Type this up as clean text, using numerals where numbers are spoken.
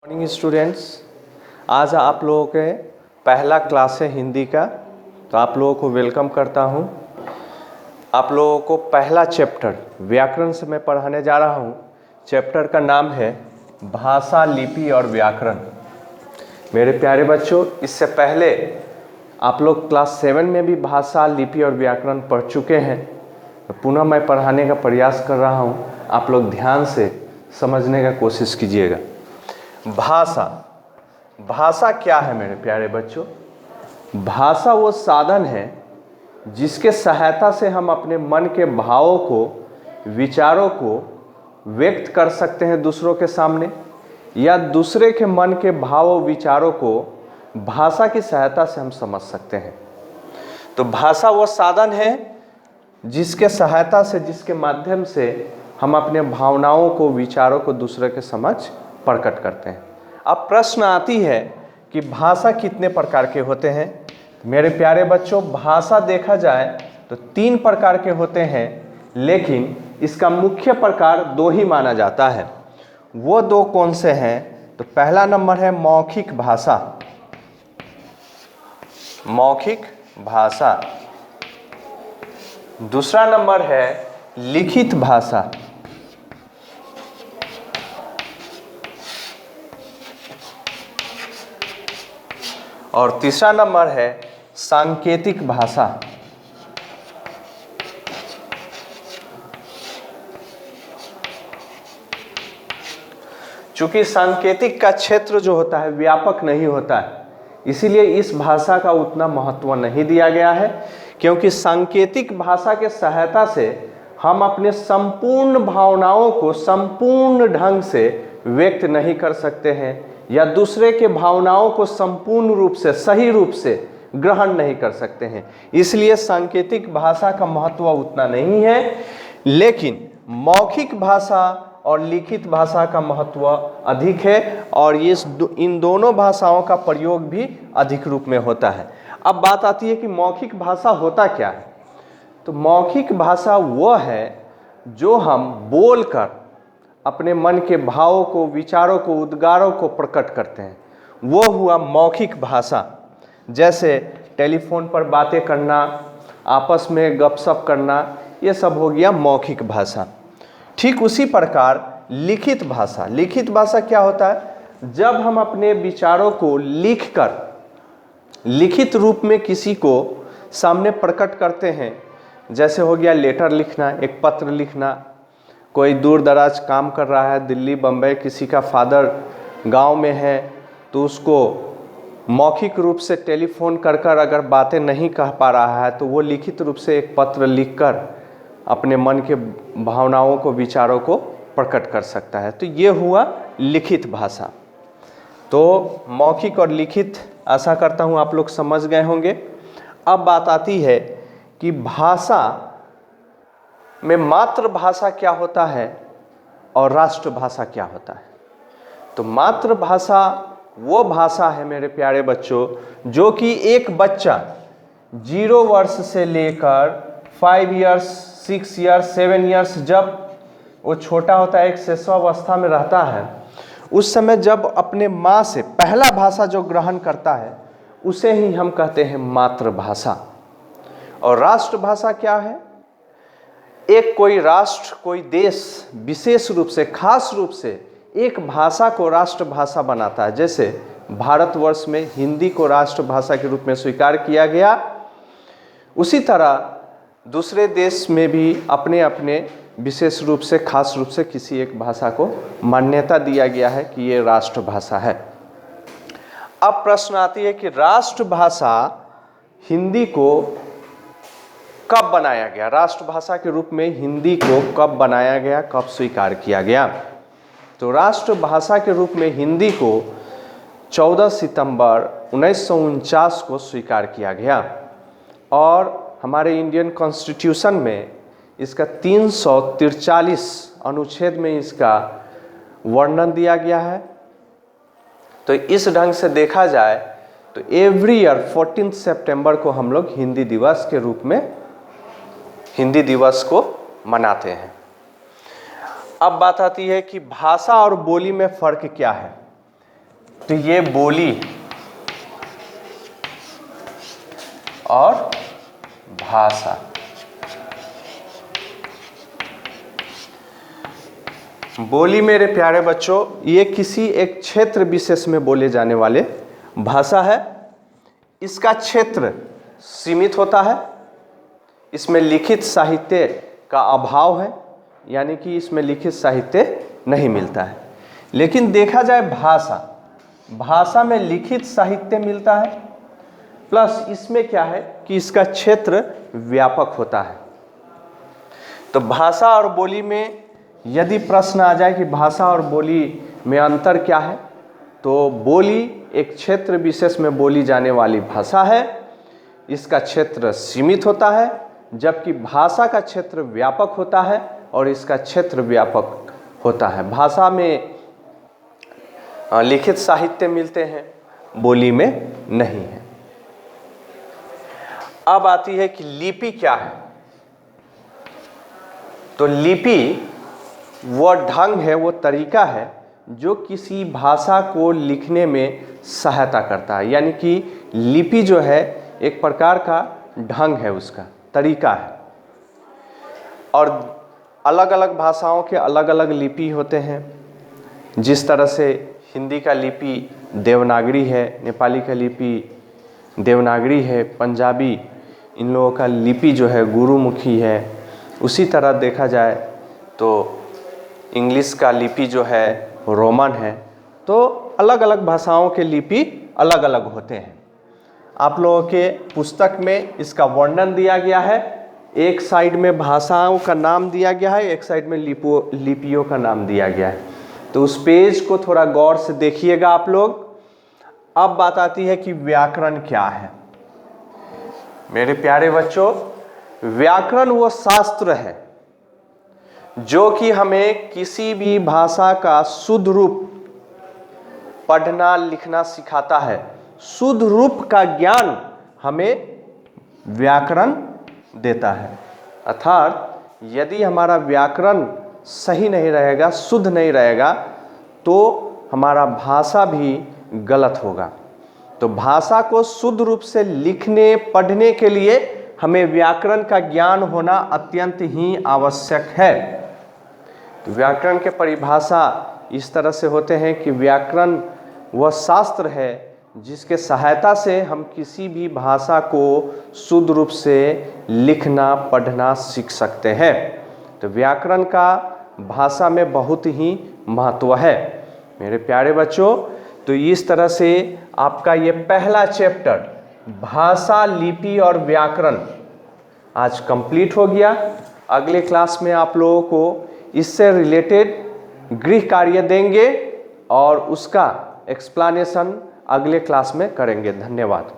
Morning students, आज आप लोगों के पहला क्लास है हिंदी का, तो आप लोगों को वेलकम करता हूं। आप लोगों को पहला चैप्टर व्याकरण से मैं पढ़ाने जा रहा हूं। चैप्टर का नाम है भाषा, लिपि और व्याकरण। मेरे प्यारे बच्चों, इससे पहले आप लोग क्लास 7 में भी भाषा, लिपि और व्याकरण पढ़ चुके हैं। तो पुनः मैं पढ़ाने का प्रयास कर रहा हूं, आप लोग ध्यान से समझने का कोशिश कीजिएगा। भाषा, भाषा क्या है मेरे प्यारे बच्चों? भाषा वो साधन है जिसके सहायता से हम अपने मन के भावों को, विचारों को व्यक्त कर सकते हैं दूसरों के सामने, या दूसरे के मन के भावों, विचारों को भाषा की सहायता से हम समझ सकते हैं। तो भाषा वो साधन है जिसके सहायता से, जिसके माध्यम से हम अपने भावनाओं को, विचारों को दूसरे के समझ प्रकट करते हैं। अब प्रश्न आती है कि भाषा कितने प्रकार के होते हैं? मेरे प्यारे बच्चों, भाषा देखा जाए तो 3 प्रकार के होते हैं, लेकिन इसका मुख्य प्रकार 2 ही माना जाता है। वो 2 कौन से हैं? तो पहला नंबर है मौखिक भाषा। मौखिक भाषा। दूसरा नंबर है लिखित भाषा। और तीसरा नंबर है सांकेतिक भाषा। चूंकि सांकेतिक का क्षेत्र जो होता है व्यापक नहीं होता है, इसीलिए इस भाषा का उतना महत्व नहीं दिया गया है, क्योंकि सांकेतिक भाषा के सहायता से हम अपने संपूर्ण भावनाओं को संपूर्ण ढंग से व्यक्त नहीं कर सकते हैं, या दूसरे के भावनाओं को संपूर्ण रूप से, सही रूप से ग्रहण नहीं कर सकते हैं। इसलिए सांकेतिक भाषा का महत्व उतना नहीं है, लेकिन मौखिक भाषा और लिखित भाषा का महत्व अधिक है, और इन दोनों भाषाओं का प्रयोग भी अधिक रूप में होता है। अब बात आती है कि मौखिक भाषा होता क्या है? तो मौखिक भाषा वो है जो हम बोलकर अपने मन के भावों को, विचारों को, उद्गारों को प्रकट करते हैं, वो हुआ मौखिक भाषा। जैसे टेलीफोन पर बातें करना, आपस में गपशप करना, ये सब हो गया मौखिक भाषा। ठीक उसी प्रकार लिखित भाषा। लिखित भाषा क्या होता है? जब हम अपने विचारों को लिखकर लिखित रूप में किसी को सामने प्रकट करते हैं, जैसे हो गया लेटर लिखना, एक पत्र लिखना। कोई दूर दराज काम कर रहा है, दिल्ली, बम्बई, किसी का फादर गांव में है, तो उसको मौखिक रूप से टेलीफोन कर अगर बातें नहीं कह पा रहा है, तो वो लिखित रूप से एक पत्र लिखकर अपने मन के भावनाओं को, विचारों को प्रकट कर सकता है। तो ये हुआ लिखित भाषा। तो मौखिक और लिखित, आशा करता हूँ आप लोग समझ गए होंगे। अब बात आती है कि भाषा में मातृभाषा क्या होता है और राष्ट्रभाषा क्या होता है। तो मातृभाषा वो भाषा है मेरे प्यारे बच्चों, जो कि एक बच्चा 0 वर्ष से लेकर 5 इयर्स, 6 इयर्स, 7 इयर्स, जब वो छोटा होता है, एक शिशुअवस्था में रहता है, उस समय जब अपने माँ से पहला भाषा जो ग्रहण करता है, उसे ही हम कहते हैं मातृभाषा। और राष्ट्रभाषा क्या है? एक कोई राष्ट्र, कोई देश विशेष रूप से, खास रूप से एक भाषा को राष्ट्रभाषा बनाता है। जैसे भारतवर्ष में हिंदी को राष्ट्रभाषा के रूप में स्वीकार किया गया, उसी तरह दूसरे देश में भी अपने अपने विशेष रूप से, खास रूप से किसी एक भाषा को मान्यता दिया गया है कि ये राष्ट्रभाषा है। अब प्रश्न आती है कि राष्ट्रभाषा हिंदी को कब बनाया गया? राष्ट्रभाषा के रूप में हिंदी को कब बनाया गया, कब स्वीकार किया गया? तो राष्ट्रभाषा के रूप में हिंदी को 14 सितंबर 1949 को स्वीकार किया गया, और हमारे इंडियन कॉन्स्टिट्यूशन में इसका 343 अनुच्छेद में इसका वर्णन दिया गया है। तो इस ढंग से देखा जाए तो एवरी ईयर 14 सितंबर को हम लोग हिंदी दिवस के रूप में हिंदी दिवस को मनाते हैं। अब बात आती है कि भाषा और बोली में फ़र्क क्या है। तो ये बोली और भाषा। बोली मेरे प्यारे बच्चों, ये किसी एक क्षेत्र विशेष में बोले जाने वाले भाषा है। इसका क्षेत्र सीमित होता है, इसमें लिखित साहित्य का अभाव है, यानी कि इसमें लिखित साहित्य नहीं मिलता है। लेकिन देखा जाए भाषा में लिखित साहित्य मिलता है, प्लस इसमें क्या है कि इसका क्षेत्र व्यापक होता है। तो भाषा और बोली में यदि प्रश्न आ जाए कि भाषा और बोली में अंतर क्या है, तो बोली एक क्षेत्र विशेष में बोली जाने वाली भाषा है, इसका क्षेत्र सीमित होता है, जबकि भाषा का क्षेत्र व्यापक होता है और इसका क्षेत्र व्यापक होता है। भाषा में लिखित साहित्य मिलते हैं, बोली में नहीं है। अब आती है कि लिपि क्या है। तो लिपि वो ढंग है, वो तरीका है जो किसी भाषा को लिखने में सहायता करता है। यानी कि लिपि जो है एक प्रकार का ढंग है, उसका तरीका है। और अलग अलग भाषाओं के अलग अलग लिपि होते हैं। जिस तरह से हिंदी का लिपि देवनागरी है, नेपाली का लिपि देवनागरी है, पंजाबी इन लोगों का लिपि जो है गुरुमुखी है। उसी तरह देखा जाए तो इंग्लिश का लिपि जो है रोमन है। तो अलग अलग भाषाओं के लिपि अलग अलग होते हैं। आप लोगों के पुस्तक में इसका वर्णन दिया गया है। एक साइड में भाषाओं का नाम दिया गया है, एक साइड में लिपियों का नाम दिया गया है। तो उस पेज को थोड़ा गौर से देखिएगा आप लोग। अब बात आती है कि व्याकरण क्या है। मेरे प्यारे बच्चों, व्याकरण वो शास्त्र है जो कि हमें किसी भी भाषा का शुद्ध रूप पढ़ना लिखना सिखाता है। शुद्ध रूप का ज्ञान हमें व्याकरण देता है। अर्थात यदि हमारा व्याकरण सही नहीं रहेगा, शुद्ध नहीं रहेगा, तो हमारा भाषा भी गलत होगा। तो भाषा को शुद्ध रूप से लिखने पढ़ने के लिए हमें व्याकरण का ज्ञान होना अत्यंत ही आवश्यक है। तो व्याकरण के परिभाषा इस तरह से होते हैं कि व्याकरण वह शास्त्र है जिसके सहायता से हम किसी भी भाषा को शुद्ध रूप से लिखना पढ़ना सीख सकते हैं। तो व्याकरण का भाषा में बहुत ही महत्व है मेरे प्यारे बच्चों। तो इस तरह से आपका ये पहला चैप्टर भाषा, लिपि और व्याकरण आज कंप्लीट हो गया। अगले क्लास में आप लोगों को इससे रिलेटेड गृह कार्य देंगे और उसका एक्सप्लेनेशन अगले क्लास में करेंगे। धन्यवाद।